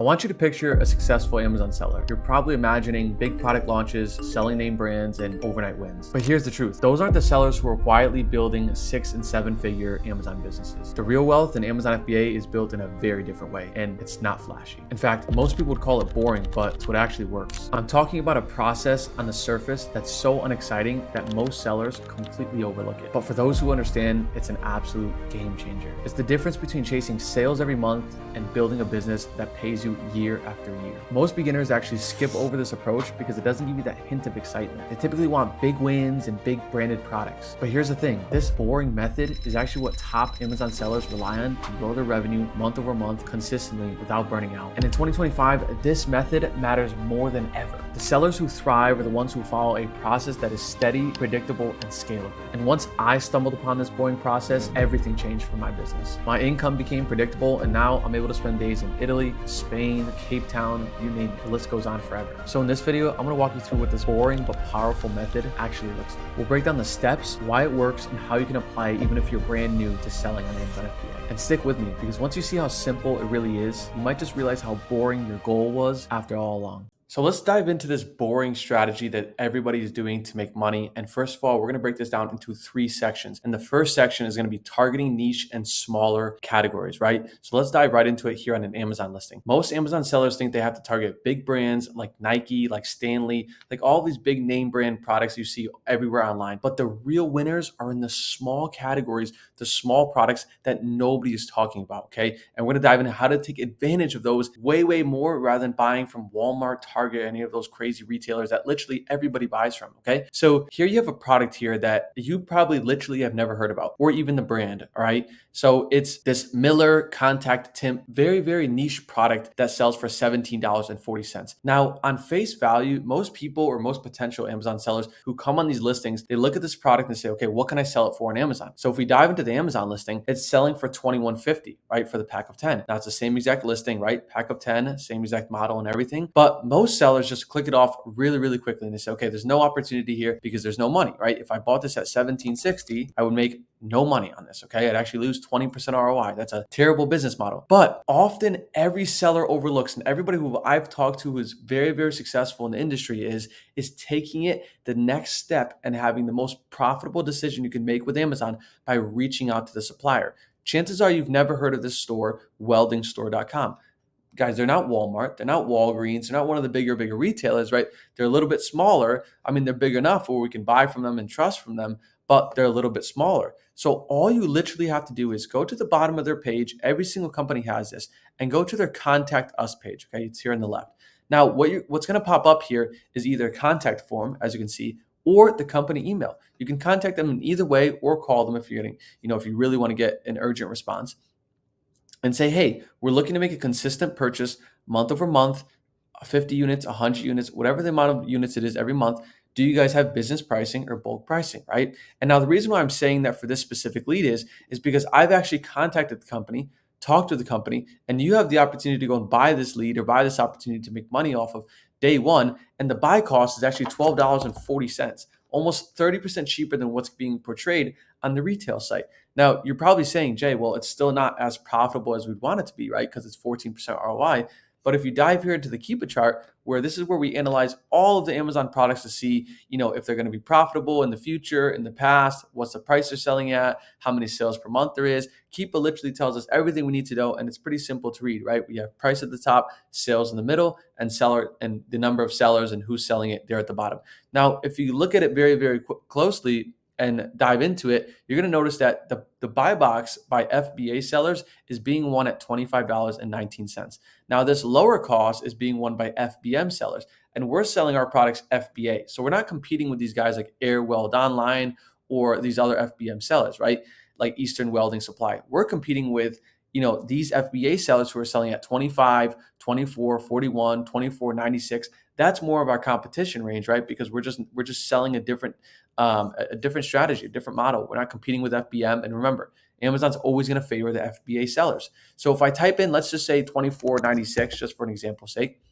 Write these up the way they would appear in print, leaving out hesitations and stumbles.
I want you to picture a successful Amazon seller. You're probably imagining big product launches, selling name brands, and overnight wins. But here's the truth. Those aren't the sellers who are quietly building 6 and 7 figure Amazon businesses. The real wealth in Amazon FBA is built in a very different way, and it's not flashy. In fact, most people would call it boring, but it's what actually works. I'm talking about a process on the surface that's so unexciting that most sellers completely overlook it. But for those who understand, it's an absolute game changer. It's the difference between chasing sales every month and building a business that pays you year after year. Most beginners actually skip over this approach because it doesn't give you that hint of excitement. They typically want big wins and big branded products. But here's the thing, this boring method is actually what top Amazon sellers rely on to grow their revenue month over month consistently without burning out. And in 2025, this method matters more than ever. The sellers who thrive are the ones who follow a process that is steady, predictable, and scalable. And once I stumbled upon this boring process, everything changed for my business. My income became predictable, and now I'm able to spend days in Italy, Spain, Cape Town, you name it, the list goes on forever. So in this video, I'm gonna walk you through what this boring but powerful method actually looks like. We'll break down the steps, why it works, and how you can apply it even if you're brand new to selling on Amazon FBA. And stick with me, because once you see how simple it really is, you might just realize how boring your goal was after all along. So let's dive into this boring strategy that everybody is doing to make money. And first of all, we're going to break this down into 3 sections. And the first section is going to be targeting niche and smaller categories, right? So let's dive right into it here on an Amazon listing. Most Amazon sellers think they have to target big brands like Nike, like Stanley, like all these big name brand products you see everywhere online. But the real winners are in the small categories, the small products that nobody is talking about, okay? And we're going to dive into how to take advantage of those way more rather than buying from Walmart, Target, any of those crazy retailers that literally everybody buys from, okay? So here you have a product here that you probably literally have never heard about, or even the brand, all right? So it's this Miller Contact Tint, very niche product that sells for $17.40. Now, on face value, most people or most potential Amazon sellers who come on these listings, they look at this product and say, okay, what can I sell it for on Amazon? So if we dive into the Amazon listing, it's selling for $21.50, right? For the pack of 10. Now it's the same exact listing, right? Pack of 10, same exact model and everything. But most sellers just click it off really quickly and they say, okay, there's no opportunity here because there's no money, right? If I bought this at $17.60, I would make no money on this, okay? I'd actually lose 20% ROI. That's a terrible business model. But often every seller overlooks, and everybody who I've talked to who is very successful in the industry is taking it the next step and having the most profitable decision you can make with Amazon by reaching out to the supplier. Chances are you've never heard of this store, weldingstore.com. Guys, they're not Walmart, they're not Walgreens, they're not one of the bigger retailers, right? They're a little bit smaller. I mean, they're big enough where we can buy from them and trust from them, but they're a little bit smaller. So all you literally have to do is go to the bottom of their page. Every single company has this, and go to their Contact Us page, okay? It's here on the left. Now, what's gonna pop up here is either a contact form, as you can see, or the company email. You can contact them in either way or call them if you're getting, if you really want to get an urgent response. And say, hey, we're looking to make a consistent purchase month over month, 50 units, 100 units, whatever the amount of units it is every month. Do you guys have business pricing or bulk pricing, right? And now the reason why I'm saying that for this specific lead is because I've actually contacted the company, talked to the company, and you have the opportunity to go and buy this lead or buy this opportunity to make money off of day one. And the buy cost is actually $12.40, almost 30% cheaper than what's being portrayed on the retail site. Now, you're probably saying, Jay, well, it's still not as profitable as we'd want it to be, right? Because it's 14% ROI. But if you dive here into the Keep It chart, where this is where we analyze all of the Amazon products to see, if they're going to be profitable in the future, in the past, what's the price they're selling at, how many sales per month there is. Keep It literally tells us everything we need to know, and it's pretty simple to read, right? We have price at the top, sales in the middle, and seller and the number of sellers and who's selling it there at the bottom. Now, if you look at it very closely and dive into it, you're going to notice that the buy box by FBA sellers is being won at $25.19. Now, this lower cost is being won by FBM sellers, and we're selling our products FBA. So we're not competing with these guys like Air Weld Online or these other FBM sellers, right? Like Eastern Welding Supply. We're competing with these FBA sellers who are selling at 25, 24, 41, 24, 96. That's more of our competition range, right? Because we're just selling a different strategy, a different model. We're not competing with FBM. And remember, Amazon's always going to favor the FBA sellers. So if I type in, let's just say 24.96, just for an example's sake,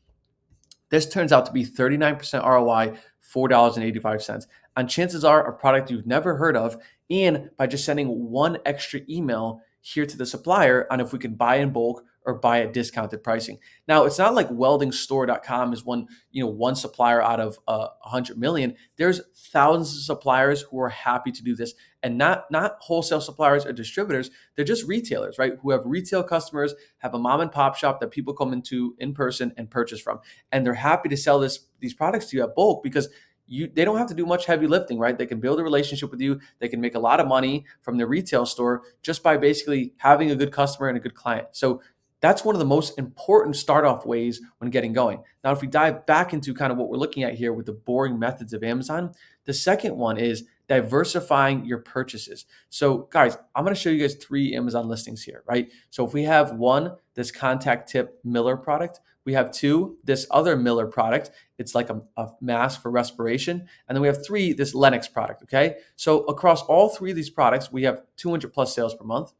this turns out to be 39% ROI, $4.85. And chances are a product you've never heard of, and by just sending one extra email here to the supplier on if we can buy in bulk or buy at discounted pricing. Now, it's not like weldingstore.com is one supplier out of 100 million. There's thousands of suppliers who are happy to do this, and not wholesale suppliers or distributors. They're just retailers, right? Who have retail customers, have a mom and pop shop that people come into in person and purchase from, and they're happy to sell these products to you at bulk because they don't have to do much heavy lifting, right? They can build a relationship with you. They can make a lot of money from their retail store just by basically having a good customer and a good client. So that's one of the most important start off ways when getting going. Now, if we dive back into kind of what we're looking at here with the boring methods of Amazon, the second one is diversifying your purchases. So guys, I'm going to show you guys 3 Amazon listings here, right? So if we have 1, this contact tip Miller product, we have 2, this other Miller product. It's like a mask for respiration. And then we have 3, this Lennox product, okay? So across all 3 of these products, we have 200 plus sales per month,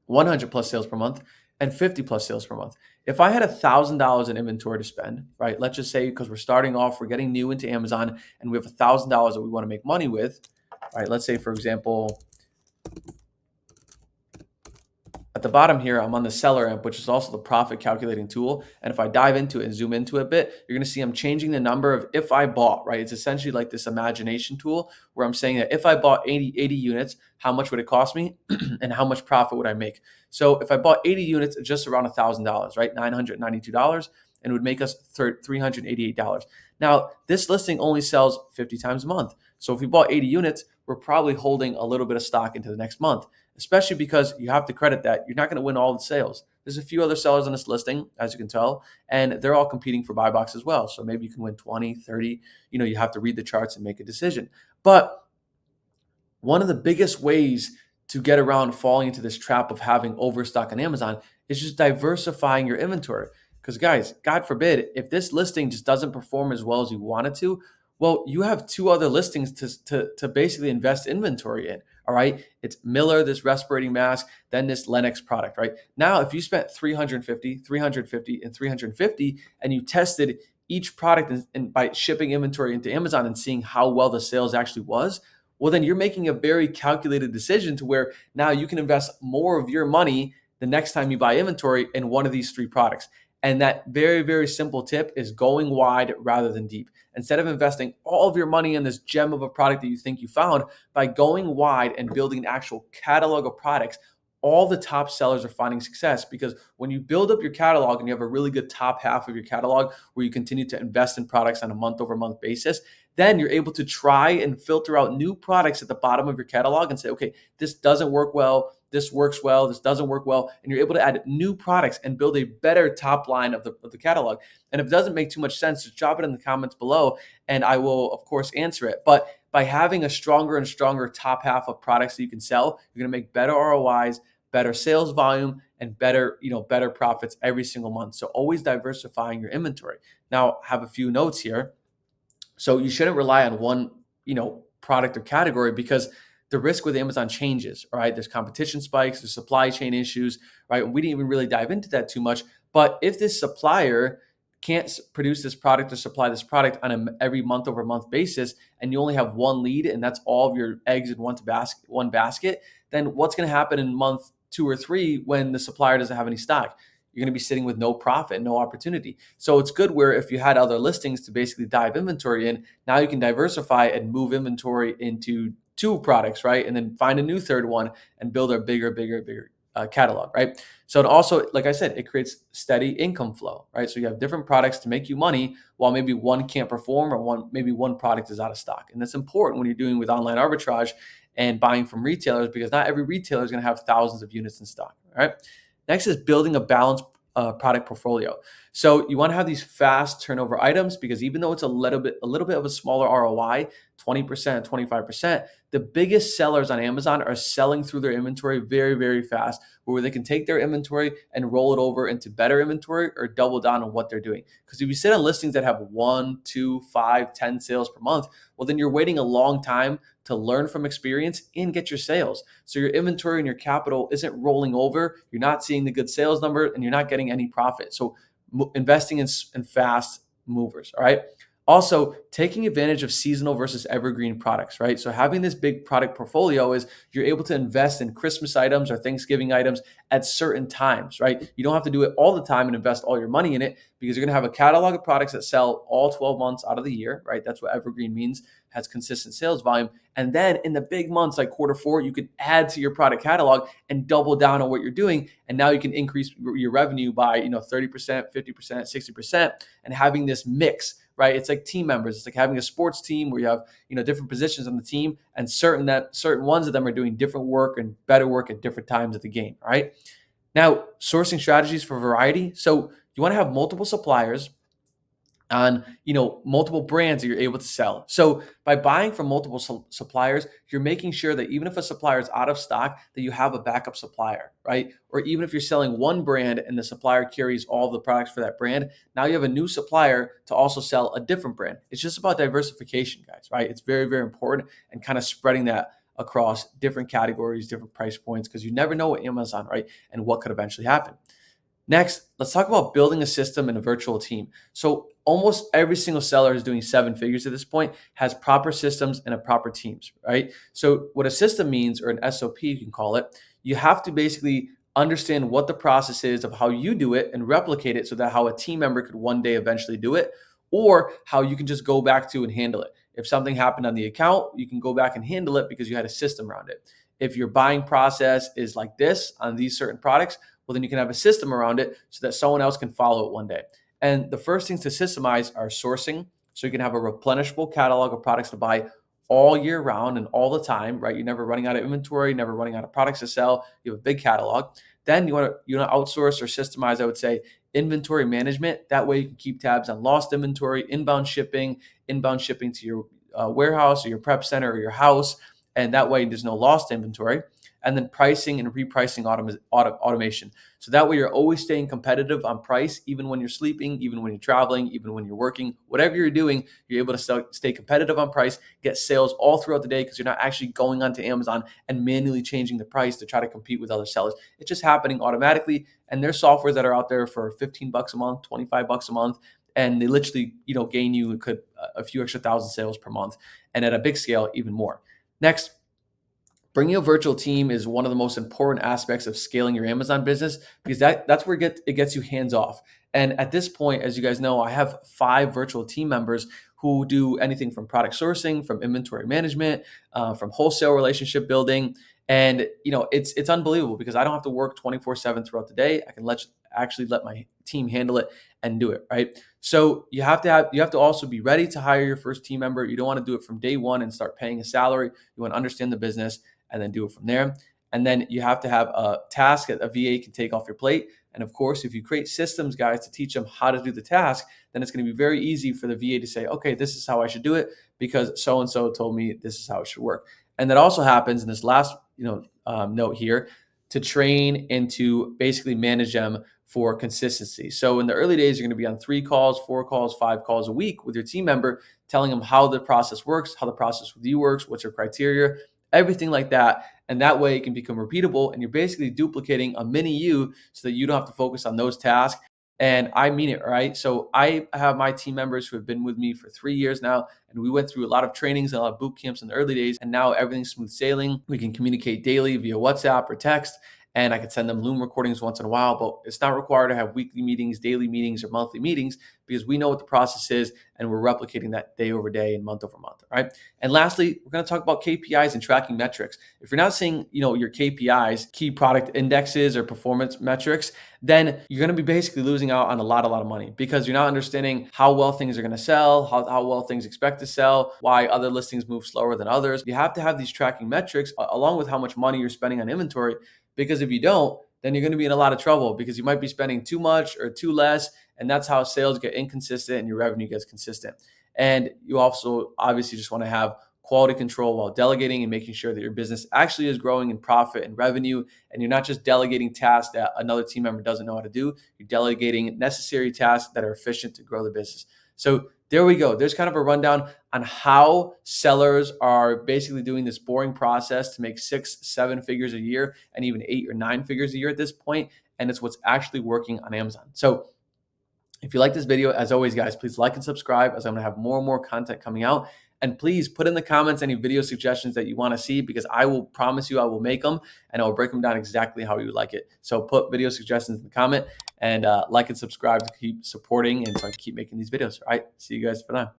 100 plus sales per month, and 50 plus sales per month. If I had $1,000 in inventory to spend, right? Let's just say because we're starting off, we're getting new into Amazon and we have $1,000 that we want to make money with, right? Let's say, for example, at the bottom here, I'm on the SellerAmp, which is also the profit calculating tool. And if I dive into it and zoom into it a bit, you're going to see I'm changing the number of if I bought, right? It's essentially like this imagination tool where I'm saying that if I bought 80 units, how much would it cost me and how much profit would I make? So if I bought 80 units, it's just around $1,000, right? $992, and it would make us $388. Now, this listing only sells 50 times a month. So if we bought 80 units, we're probably holding a little bit of stock into the next month, especially because you have to credit that you're not going to win all the sales. There's a few other sellers on this listing, as you can tell, and they're all competing for buy box as well. So maybe you can win 20, 30, you have to read the charts and make a decision. But one of the biggest ways to get around falling into this trap of having overstock on Amazon is just diversifying your inventory. Because guys, God forbid, if this listing just doesn't perform as well as you want it to, well, you have 2 other listings to basically invest inventory in. All right. It's Miller, this respirating mask, then this Lennox product, right? Now, if you spent 350, 350, and 350, and you tested each product and by shipping inventory into Amazon and seeing how well the sales actually was, well, then you're making a very calculated decision to where now you can invest more of your money the next time you buy inventory in one of these 3 products. And that very, very simple tip is going wide rather than deep. Instead of investing all of your money in this gem of a product that you think you found, by going wide and building an actual catalog of products, all the top sellers are finding success because when you build up your catalog and you have a really good top half of your catalog where you continue to invest in products on a month over month basis, then you're able to try and filter out new products at the bottom of your catalog and say, okay, this doesn't work well. This works well, this doesn't work well, and you're able to add new products and build a better top line of the catalog. And if it doesn't make too much sense, just drop it in the comments below, and I will, of course, answer it. But by having a stronger and stronger top half of products that you can sell, you're going to make better ROIs, better sales volume, and better profits every single month. So always diversifying your inventory. Now, I have a few notes here. So you shouldn't rely on one, product or category because the risk with Amazon changes, all right? There's competition spikes, there's supply chain issues, right? We didn't even really dive into that too much. But if this supplier can't produce this product or supply this product on an every month over month basis, and you only have one lead and that's all of your eggs in one basket, then what's going to happen in month 2 or 3 when the supplier doesn't have any stock? You're going to be sitting with no profit, no opportunity. So it's good where if you had other listings to basically dive inventory in, now you can diversify and move inventory into 2 products, right? And then find a new third one and build a bigger catalog, right? So it also, like I said, it creates steady income flow, right? So you have different products to make you money while maybe one can't perform or maybe one product is out of stock. And that's important when you're doing with online arbitrage and buying from retailers because not every retailer is going to have thousands of units in stock, all right? Next is building a balanced product portfolio. So you want to have these fast turnover items because even though it's a little bit of a smaller ROI, 20%, 25%, the biggest sellers on Amazon are selling through their inventory very, very fast, where they can take their inventory and roll it over into better inventory or double down on what they're doing. Because if you sit on listings that have 1, 2, 5, 10 sales per month, well, then you're waiting a long time to learn from experience and get your sales. So your inventory and your capital isn't rolling over. You're not seeing the good sales number and you're not getting any profit. So investing in fast movers, all right? Also, taking advantage of seasonal versus evergreen products, right? So having this big product portfolio is you're able to invest in Christmas items or Thanksgiving items at certain times, right? You don't have to do it all the time and invest all your money in it because you're going to have a catalog of products that sell all 12 months out of the year, right? That's what evergreen means, has consistent sales volume. And then in the big months like quarter four, you could add to your product catalog and double down on what you're doing. And now you can increase your revenue by, 30%, 50%, 60%, and having this mix, right? It's like team members. It's like having a sports team where you have, different positions on the team, and certain ones of them are doing different work and better work at different times of the game, right? Now, sourcing strategies for variety. So you want to have multiple suppliers on multiple brands that you're able to sell. So by buying from multiple suppliers, you're making sure that even if a supplier is out of stock, that you have a backup supplier, right? Or even if you're selling one brand and the supplier carries all of the products for that brand, now you have a new supplier to also sell a different brand. It's just about diversification, guys, right? It's very, very important, and kind of spreading that across different categories, different price points, because you never know what Amazon, right? And what could eventually happen. Next, let's talk about building a system and a virtual team. So almost every single seller who's doing seven figures at this point has proper systems and a proper teams, right? So what a system means, or an SOP you can call it, you have to basically understand what the process is of how you do it and replicate it so that how a team member could one day eventually do it, or how you can just go back to and handle it. If something happened on the account, you can go back and handle it because you had a system around it. If your buying process is like this on these certain products, well, then you can have a system around it so that someone else can follow it one day. And the first things to systemize are sourcing. So you can have a replenishable catalog of products to buy all year round and all the time, right? You're never running out of inventory, never running out of products to sell. You have a big catalog. Then you want to outsource or systemize, I would say, inventory management. That way you can keep tabs on lost inventory, inbound shipping to your warehouse or your prep center or your house. And that way there's no lost inventory. And then pricing and repricing automation. So that way you're always staying competitive on price, even when you're sleeping, even when you're traveling, even when you're working, whatever you're doing, you're able to stay competitive on price, get sales all throughout the day because you're not actually going onto Amazon and manually changing the price to try to compete with other sellers. It's just happening automatically. And there's softwares that are out there for 15 bucks a month, 25 bucks a month. And they literally, gain you a few extra thousand sales per month. And at a big scale, even more. Next, bringing a virtual team is one of the most important aspects of scaling your Amazon business because that's where it gets you hands off. And at this point, as you guys know, I have 5 virtual team members who do anything from product sourcing, from inventory management, from wholesale relationship building. And it's unbelievable because I don't have to work 24/7 throughout the day. I can actually let my team handle it and do it, right? So you have to also be ready to hire your first team member. You don't want to do it from day one and start paying a salary. You want to understand the business and then do it from there. And then you have to have a task that a VA can take off your plate. And of course, if you create systems, guys, to teach them how to do the task, then it's going to be very easy for the VA to say, okay, this is how I should do it because so-and-so told me this is how it should work. And that also happens in this last, note here, to train and to basically manage them for consistency. So in the early days, you're going to be on 3 calls, 4 calls, 5 calls a week with your team member, telling them how the process works, how the process with you works, what's your criteria, everything like that. And that way it can become repeatable and you're basically duplicating a mini you so that you don't have to focus on those tasks. And I mean it, right? So I have my team members who have been with me for 3 years now, and we went through a lot of trainings and a lot of boot camps in the early days, and now everything's smooth sailing. We can communicate daily via WhatsApp or text, and I can send them Loom recordings once in a while, but it's not required to have weekly meetings, daily meetings, or monthly meetings because we know what the process is and we're replicating that day over day and month over month, right? And lastly, we're going to talk about KPIs and tracking metrics. If you're not seeing, your KPIs, key product indexes or performance metrics, then you're going to be basically losing out on a lot of money because you're not understanding how well things are going to sell, how well things expect to sell, why other listings move slower than others. You have to have these tracking metrics along with how much money you're spending on inventory. Because if you don't, then you're going to be in a lot of trouble because you might be spending too much or too less. And that's how sales get inconsistent and your revenue gets consistent. And you also obviously just want to have quality control while delegating and making sure that your business actually is growing in profit and revenue. And you're not just delegating tasks that another team member doesn't know how to do. You're delegating necessary tasks that are efficient to grow the business. So there we go. There's kind of a rundown on how sellers are basically doing this boring process to make 6, 7 figures a year and even 8 or 9 figures a year at this point. And it's what's actually working on Amazon. So If you like this video, as always, guys, please like and subscribe, as I'm gonna have more and more content coming out. And please put in the comments any video suggestions that you wanna see, because I will promise you I will make them and I will break them down exactly how you like it. So put video suggestions in the comment, and like and subscribe to keep supporting and so I can keep making these videos. All right, see you guys for now.